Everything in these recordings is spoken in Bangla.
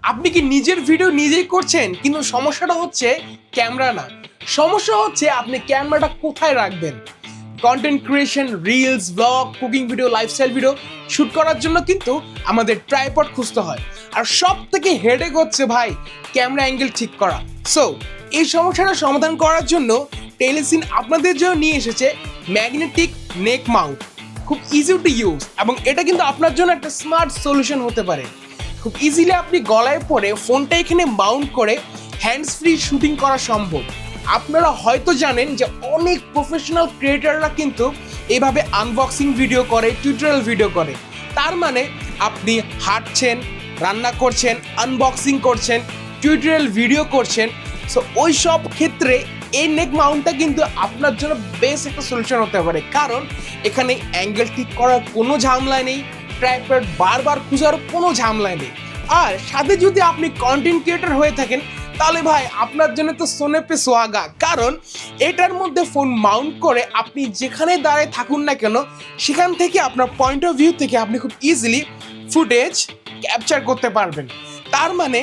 আপনি কি নিজের ভিডিও নিজেই করছেন কিন্তু সমস্যাটা হচ্ছে ক্যামেরা না, সমস্যা হচ্ছে আপনি ক্যামেরাটা কোথায় রাখবেন। Content creation, reels, blog, cooking video, lifestyle video shoot করার জন্য কিন্তু আমাদের ট্রাইপড খুঁজতে হয়, আর সব থেকে হেডেক হচ্ছে ভাই ক্যামেরা অ্যাঙ্গেল ঠিক করা। সো এই সমস্যাটা সমাধান করার জন্য টেলিসিন আপনাদের জন্য নিয়ে এসেছে ম্যাগনেটিক নেক মাউন্ট। খুব ইজি টু ইউজ এবং এটা কিন্তু আপনার জন্য একটা স্মার্ট সলিউশন হতে পারে। খুব ইজিলি আপনি গলায় পরে ফোনটা এখানে মাউন্ট করে হ্যান্ডস ফ্রি শুটিং করা সম্ভব। আপনারা হয়তো জানেন যে অনেক প্রফেশনাল ক্রিয়েটাররা কিন্তু এইভাবে আনবক্সিং ভিডিও করে, টিউটোরিয়াল ভিডিও করে। তার মানে আপনি হাঁটছেন, রান্না করছেন, আনবক্সিং করছেন, টিউটোরিয়াল ভিডিও করছেন। সো ওই সব ক্ষেত্রে এই নেক মাউন্টটা কিন্তু আপনার জন্য বেস্ট একটা সলিউশন হতে পারে, কারণ এখানে অ্যাঙ্গেল ঠিক করার কোনো ঝামেলা নেই, ট্রাইপড বারবার খোঁজার কোনো ঝামেলা নেই। আর সাথে যদি আপনি কন্টেন্ট ক্রিয়েটর হয়ে থাকেন তাহলে ভাই আপনার জন্য তো সোনে পে সোহাগা, কারণ এটার মধ্যে ফোন মাউন্ট করে আপনি যেখানে দাঁড়ায় থাকুন না কেন সেখান থেকে আপনার পয়েন্ট অফ ভিউ থেকে আপনি খুব ইজিলি ফুটেজ ক্যাপচার করতে পারবেন। তার মানে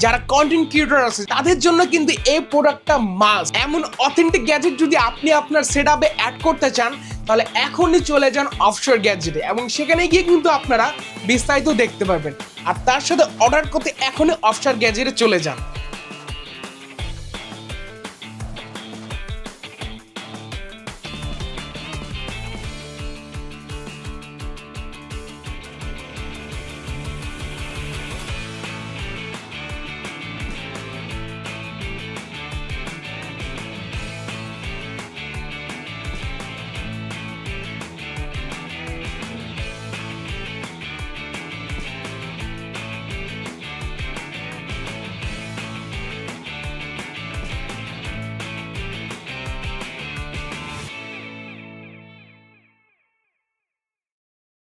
যারা কন্টেন্ট ক্রিয়েটর আছে তাদের জন্য কিন্তু এই প্রোডাক্টটা মাস্ট। এমন অথেন্টিক গ্যাজেট যদি আপনি আপনার সেটআপে অ্যাড করতে চান তাহলে এখনই চলে যান অফশোর গ্যাজেটে, এবং সেখানে গিয়ে কিন্তু আপনারা বিস্তারিত দেখতে পারবেন। আর তার সাথে অর্ডার করতে এখনই অফশোর গ্যাজেটে চলে যান।